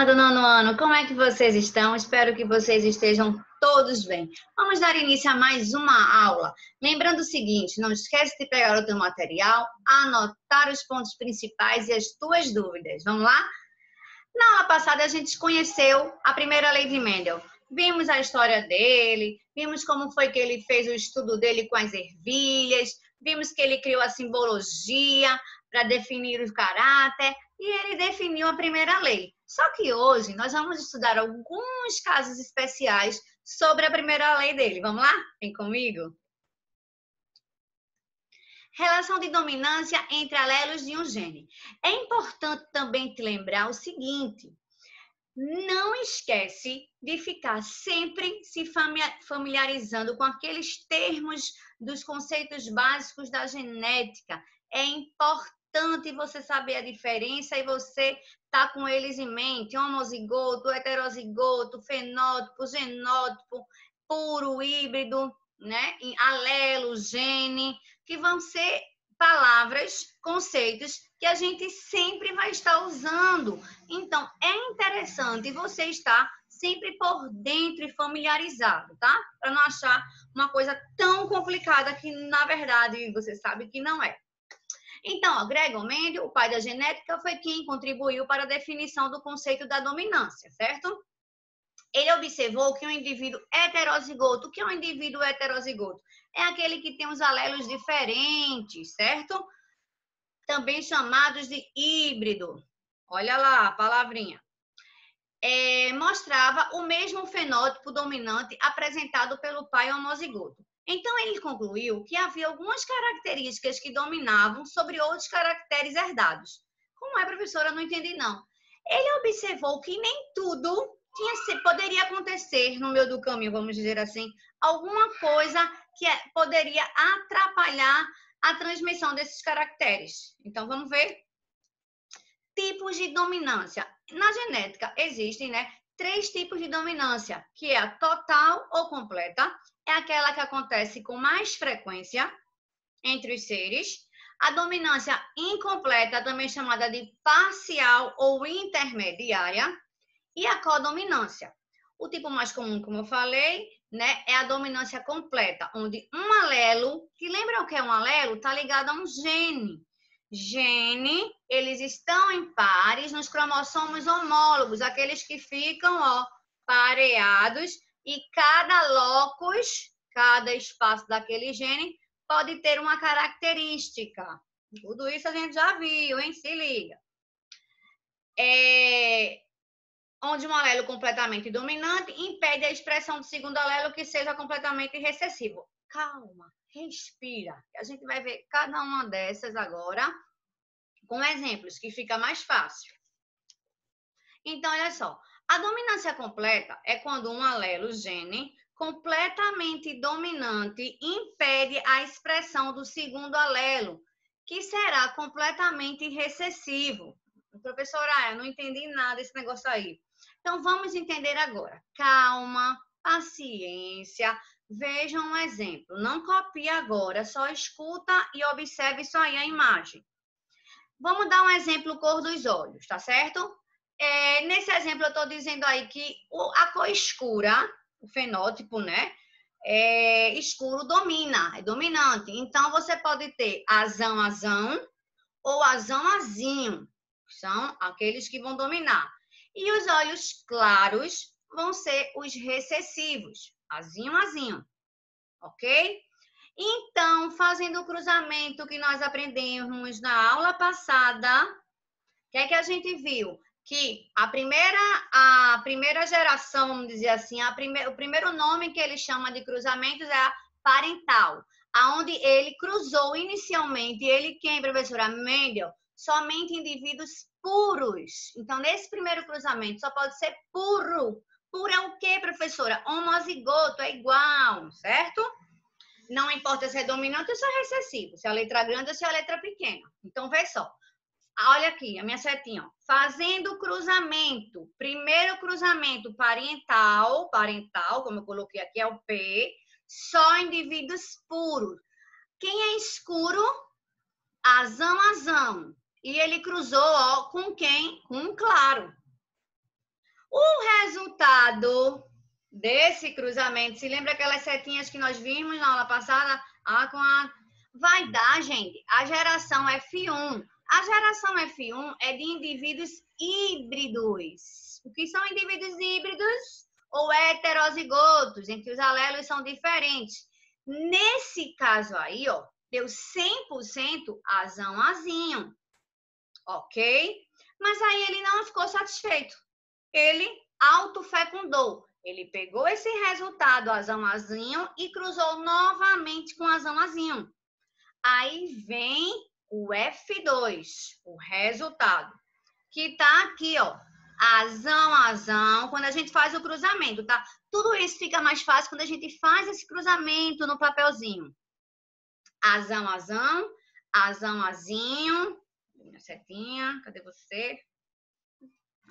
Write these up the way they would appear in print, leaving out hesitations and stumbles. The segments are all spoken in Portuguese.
turma do nono ano, como é que vocês estão? Espero que vocês estejam todos bem. Vamos dar início a mais uma aula. Lembrando o seguinte, não esquece de pegar o teu material, anotar os pontos principais e as tuas dúvidas. Vamos lá? Na aula passada a gente conheceu a primeira lei de Mendel. Vimos a história dele, vimos como foi que ele fez o estudo dele com as ervilhas, vimos que ele criou a simbologia para definir o caráter e ele definiu a primeira lei. Só que hoje nós vamos estudar alguns casos especiais sobre a primeira lei dele. Vamos lá? Vem comigo? Relação de dominância entre alelos de um gene. É importante também te lembrar o seguinte: não esquece de ficar sempre se familiarizando com aqueles termos dos conceitos básicos da genética. É importante você saber a diferença e você tá com eles em mente: homozigoto, heterozigoto, fenótipo, genótipo, puro, híbrido, né? Alelo, gene, que vão ser palavras, conceitos que a gente sempre vai estar usando. Então, é interessante você estar sempre por dentro e familiarizado, tá? Para não achar uma coisa tão complicada que, na verdade, você sabe que não é. Então, Gregor Mendel, o pai da genética, foi quem contribuiu para a definição do conceito da dominância, certo? Ele observou que um indivíduo heterozigoto, o que é um indivíduo heterozigoto? É aquele que tem os alelos diferentes, certo? Também chamados de híbrido. Olha lá a palavrinha. Mostrava o mesmo fenótipo dominante apresentado pelo pai homozigoto. Então, ele concluiu que havia algumas características que dominavam sobre outros caracteres herdados. Como é, professora? Não entendi, não. Ele observou que nem tudo poderia acontecer no meio do caminho, vamos dizer assim, alguma coisa que poderia atrapalhar a transmissão desses caracteres. Então, vamos ver? Tipos de dominância. Na genética existem, 3 tipos de dominância, que é a total ou completa, é aquela que acontece com mais frequência entre os seres. A dominância incompleta, também chamada de parcial ou intermediária, e a codominância. O tipo mais comum, como eu falei, é a dominância completa, onde um alelo, que lembra o que é um alelo? Está ligado a um gene. Gene, eles estão em pares nos cromossomos homólogos, aqueles que ficam, pareados, e cada locus, cada espaço daquele gene, pode ter uma característica. Tudo isso a gente já viu, hein? Se liga. Onde um alelo completamente dominante impede a expressão do segundo alelo que seja completamente recessivo. Calma, respira. A gente vai ver cada uma dessas agora com exemplos, que fica mais fácil. Então, olha só. A dominância completa é quando um alelo, gene, completamente dominante impede a expressão do segundo alelo, que será completamente recessivo. Professora, eu não entendi nada desse negócio aí. Então, vamos entender agora. Calma, paciência. Vejam um exemplo. Não copie agora, só escuta e observe só aí a imagem. Vamos dar um exemplo, cor dos olhos, tá certo? Nesse exemplo, eu estou dizendo aí que a cor escura, o fenótipo, escuro domina, é dominante. Então, você pode ter azão ou azão-azinho. São aqueles que vão dominar. E os olhos claros vão ser os recessivos, azinho. Ok? Então, fazendo o cruzamento que nós aprendemos na aula passada, o que é que a gente viu? Que a primeira geração, vamos dizer assim, o primeiro nome que ele chama de cruzamentos é a parental, aonde ele cruzou inicialmente, ele quem, professora? Mendel, somente indivíduos puros. Então, nesse primeiro cruzamento, só pode ser puro. Puro é o quê, professora? Homozigoto, é igual, certo? Não importa se é dominante ou se é recessivo, se é a letra grande ou se é a letra pequena. Então, vê só. Olha aqui, a minha setinha. Fazendo cruzamento. Primeiro cruzamento parental, como eu coloquei aqui, é o P. Só indivíduos puros. Quem é escuro? Azão. E ele cruzou, com quem? Com um claro. O resultado desse cruzamento, se lembra aquelas setinhas que nós vimos na aula passada? A com A, vai dar, gente, a geração F1. A geração F1 é de indivíduos híbridos. O que são indivíduos híbridos? Ou heterozigotos, em que os alelos são diferentes. Nesse caso aí, ó, deu 100% azão azinho, ok? Mas aí ele não ficou satisfeito. Ele autofecundou. Ele pegou esse resultado azão azinho e cruzou novamente com azão azinho. Aí vem o F2, o resultado, que tá aqui, ó, azão, azão, quando a gente faz o cruzamento, tá? Tudo isso fica mais fácil quando a gente faz esse cruzamento no papelzinho. Azão, azão, azão, azinho. Minha setinha, cadê você?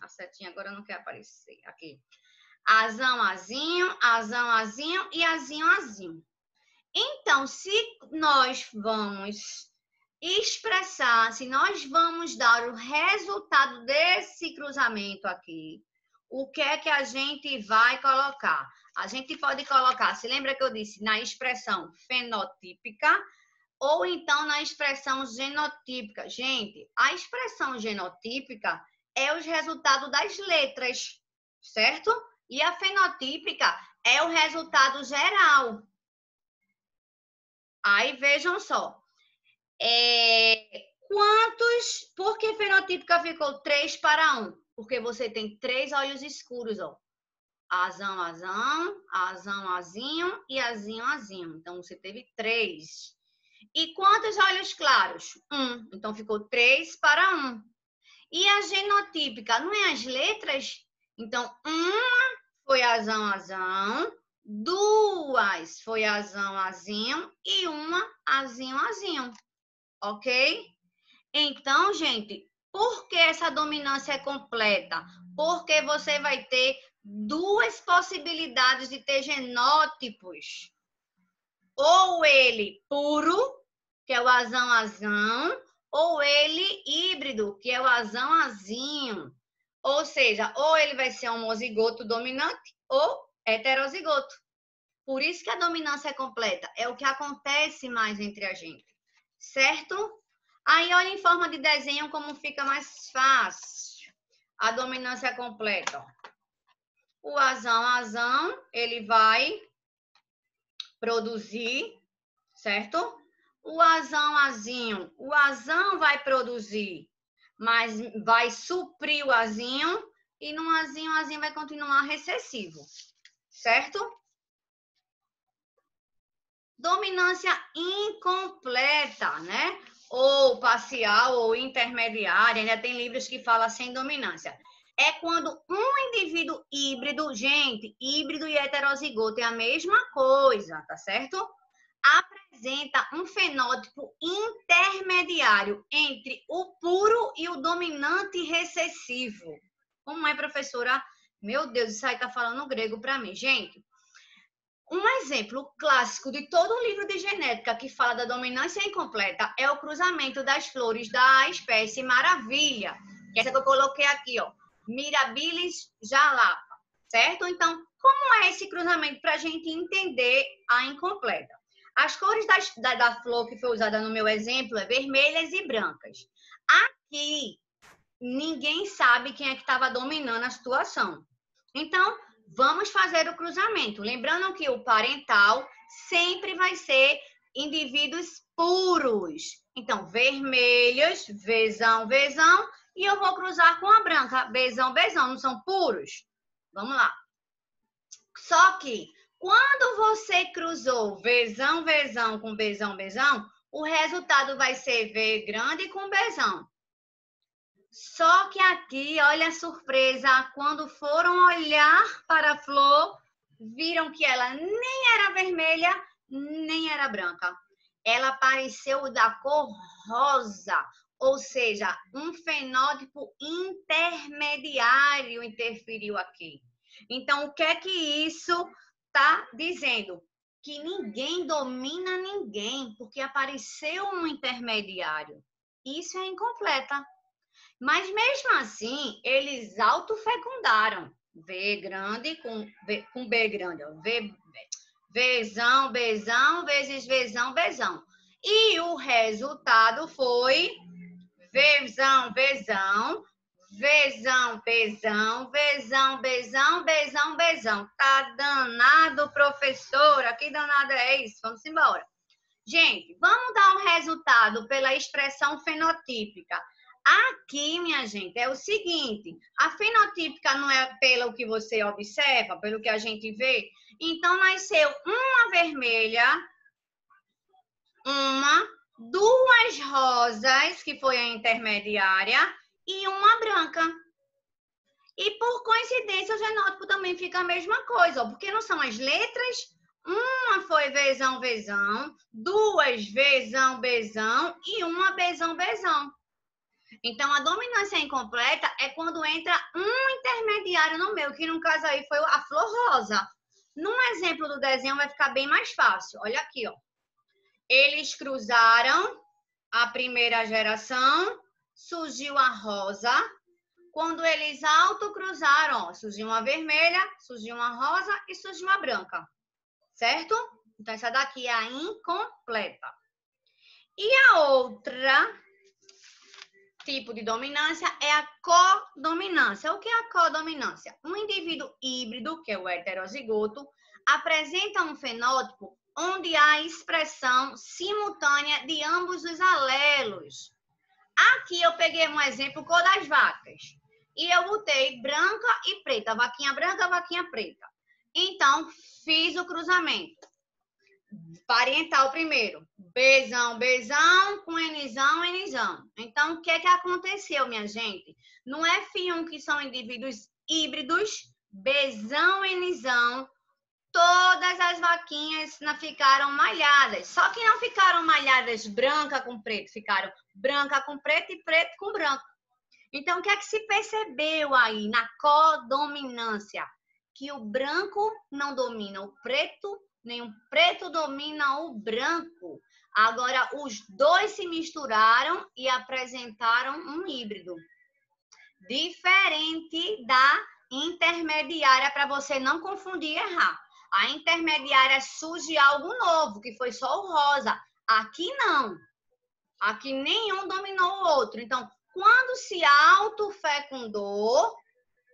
A setinha agora não quer aparecer. Aqui. Azão, azinho, azão, azinho e azinho, azinho. Então, se nós vamos expressar, se nós vamos dar o resultado desse cruzamento aqui, o que é que a gente vai colocar? A gente pode colocar, se lembra que eu disse, na expressão fenotípica ou então na expressão genotípica. Gente, a expressão genotípica é os resultados das letras, certo? E a fenotípica é o resultado geral. Aí vejam só. Por que fenotípica ficou 3:1? Porque você tem 3 olhos escuros, ó. Azão, azão, azão, azinho e azinho, azinho. Então, você teve 3. E quantos olhos claros? 1. Então, ficou 3:1. E a genotípica, não é as letras? Então, uma foi azão, azão. 2 foi azão, azinho. E uma azinho, azinho. Ok? Então, gente, por que essa dominância é completa? Porque você vai ter 2 possibilidades de ter genótipos. Ou ele puro, que é o azão, azão, ou ele híbrido, que é o azão, azinho. Ou seja, ou ele vai ser homozigoto dominante ou heterozigoto. Por isso que a dominância é completa. É o que acontece mais entre a gente. Certo? Aí, olha em forma de desenho como fica mais fácil. A dominância completa. Ó. O azão, azão, ele vai produzir, certo? O azão, azinho, o azão vai produzir, mas vai suprir o azinho e no azinho, o azinho vai continuar recessivo, certo? Dominância incompleta, né? Ou parcial ou intermediária, ainda tem livros que falam sem dominância. É quando um indivíduo híbrido, gente, híbrido e heterozigoto é a mesma coisa, tá certo? Apresenta um fenótipo intermediário entre o puro e o dominante recessivo. Como é, professora? Meu Deus, isso aí tá falando grego para mim. Gente, um exemplo clássico de todo um livro de genética que fala da dominância incompleta é o cruzamento das flores da espécie maravilha. Essa que eu coloquei aqui, ó. Mirabilis jalapa, certo? Então, como é esse cruzamento para a gente entender a incompleta? As cores da flor que foi usada no meu exemplo é vermelhas e brancas. Aqui, ninguém sabe quem é que estava dominando a situação. Então, vamos fazer o cruzamento. Lembrando que o parental sempre vai ser indivíduos puros. Então, vermelhas, vezão, vezão, e eu vou cruzar com a branca, vezão, vezão. Não são puros? Vamos lá. Só que, quando você cruzou vezão, vezão com vezão, vezão, o resultado vai ser V grande com vezão. Só que aqui, olha a surpresa, quando foram olhar para a flor, viram que ela nem era vermelha, nem era branca. Ela apareceu da cor rosa, ou seja, um fenótipo intermediário interferiu aqui. Então, o que é que isso está dizendo? Que ninguém domina ninguém, porque apareceu um intermediário. Isso é incompleta. Mas mesmo assim, eles autofecundaram. V grande com B grande, ó. Vzão, Bzão, vezes Vzão, Bzão. E o resultado foi Vzão, Vzão, Vzão, Bzão, Vzão, Bzão, Bzão, Bzão. Tá danado, professora? Que danado é isso? Vamos embora. Gente, vamos dar um resultado pela expressão fenotípica. Aqui, minha gente, é o seguinte, a fenotípica não é pelo que você observa, pelo que a gente vê. Então, nasceu uma vermelha, duas rosas, que foi a intermediária, e uma branca. E, por coincidência, o genótipo também fica a mesma coisa, ó, porque não são as letras. Uma foi Vzão, Vzão, duas Vzão, Bzão e uma Bzão, Bzão. Então, a dominância incompleta é quando entra um intermediário no meio, que no caso aí foi a flor rosa. Num exemplo do desenho vai ficar bem mais fácil. Olha aqui, ó. Eles cruzaram a primeira geração, surgiu a rosa. Quando eles autocruzaram, ó, surgiu uma vermelha, surgiu uma rosa e surgiu uma branca. Certo? Então, essa daqui é a incompleta. E a outra tipo de dominância é a codominância. O que é a codominância? Um indivíduo híbrido, que é o heterozigoto, apresenta um fenótipo onde há expressão simultânea de ambos os alelos. Aqui eu peguei um exemplo, cor das vacas. E eu botei branca e preta, vaquinha branca, vaquinha preta. Então, fiz o cruzamento. Parental primeiro. Bzão, Bzão, com Nzão, Nzão. Então, o que aconteceu, minha gente? No F1, que são indivíduos híbridos, Bzão, Nzão, todas as vaquinhas ficaram malhadas. Só que não ficaram malhadas branca com preto, ficaram branca com preto e preto com branco. Então, o que se percebeu aí na codominância? Que o branco não domina o preto, nem o preto domina o branco. Agora, os dois se misturaram e apresentaram um híbrido. Diferente da intermediária, para você não confundir e errar. A intermediária surge algo novo, que foi só o rosa. Aqui não. Aqui nenhum dominou o outro. Então, quando se autofecundou,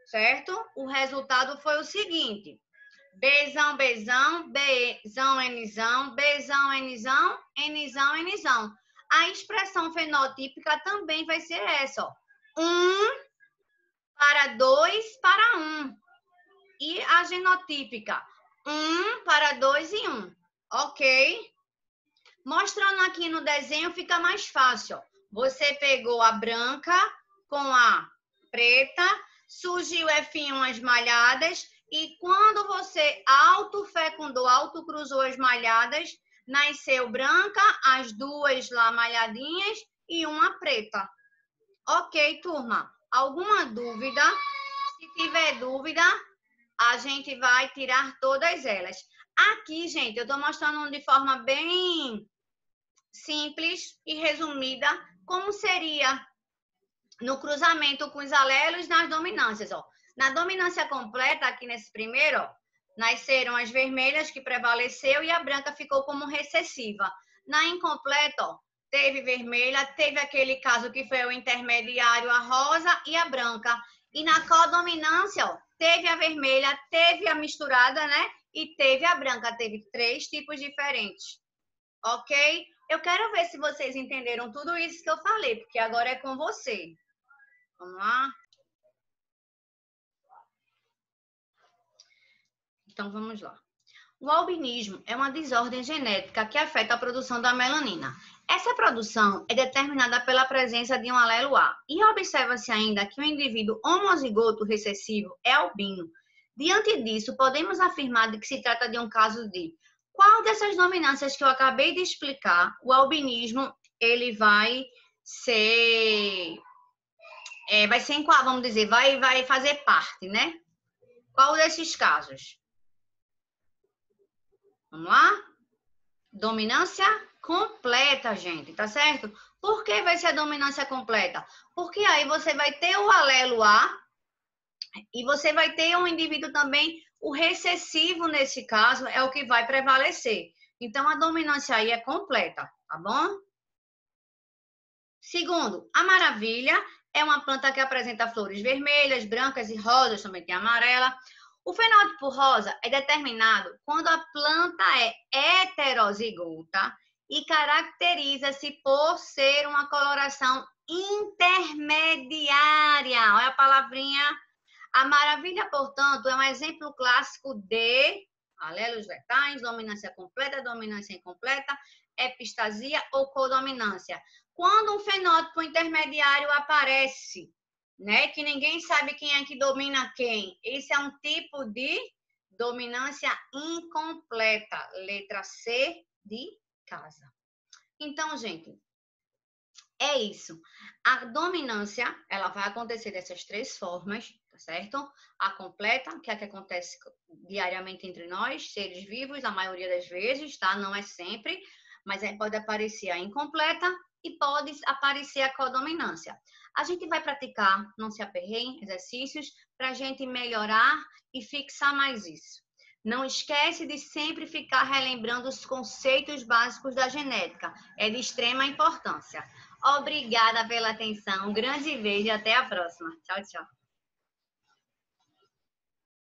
certo? O resultado foi o seguinte. Bzão, Bzão, Bzão, Nzão, Bzão, Nzão, Nzão, Nzão. A expressão fenotípica também vai ser essa, ó. 1 para 2 para 1. E a genotípica, 1 para 2 e 1. Ok? Mostrando aqui no desenho fica mais fácil, ó. Você pegou a branca com a preta, surgiu F1 as malhadas, e quando você autofecundou, autocruzou as malhadas, nasceu branca, as duas lá malhadinhas e uma preta. Ok, turma? Alguma dúvida? Se tiver dúvida, a gente vai tirar todas elas. Aqui, gente, eu estou mostrando de forma bem simples e resumida como seria no cruzamento com os alelos nas dominâncias, ó. Na dominância completa, aqui nesse primeiro, ó, nasceram as vermelhas, que prevaleceu, e a branca ficou como recessiva. Na incompleta, ó, teve vermelha, teve aquele caso que foi o intermediário, a rosa e a branca. E na codominância, ó, teve a vermelha, teve a misturada, né? E teve a branca, teve 3 tipos diferentes. Ok? Eu quero ver se vocês entenderam tudo isso que eu falei, porque agora é com você. Vamos lá? Então, vamos lá. O albinismo é uma desordem genética que afeta a produção da melanina. Essa produção é determinada pela presença de um alelo A. E observa-se ainda que o indivíduo homozigoto recessivo é albino. Diante disso, podemos afirmar que se trata de um caso de qual dessas dominâncias que eu acabei de explicar, o albinismo, ele vai ser em qual, vamos dizer, vai fazer parte, né? Qual desses casos? Vamos lá? Dominância completa, gente, tá certo? Por que vai ser a dominância completa? Porque aí você vai ter o alelo A E você vai ter um indivíduo também, o recessivo nesse caso é o que vai prevalecer. Então, a dominância aí é completa, tá bom? Segundo, a maravilha é uma planta que apresenta flores vermelhas, brancas e rosas, também tem amarela. O fenótipo rosa é determinado quando a planta é heterozigota e caracteriza-se por ser uma coloração intermediária. Olha a palavrinha. A maravilha, portanto, é um exemplo clássico de alelos letais, dominância completa, dominância incompleta, epistasia ou codominância. Quando um fenótipo intermediário aparece, né, que ninguém sabe quem é que domina quem, esse é um tipo de dominância incompleta, letra C de casa. Então, gente, é isso. A dominância, ela vai acontecer dessas três formas, tá certo? A completa, que é a que acontece diariamente entre nós, seres vivos, a maioria das vezes, tá? Não é sempre, mas aí pode aparecer a incompleta e pode aparecer a codominância. A gente vai praticar, não se aperreiem, exercícios para a gente melhorar e fixar mais isso. Não esquece de sempre ficar relembrando os conceitos básicos da genética. É de extrema importância. Obrigada pela atenção. Um grande beijo e até a próxima. Tchau, tchau.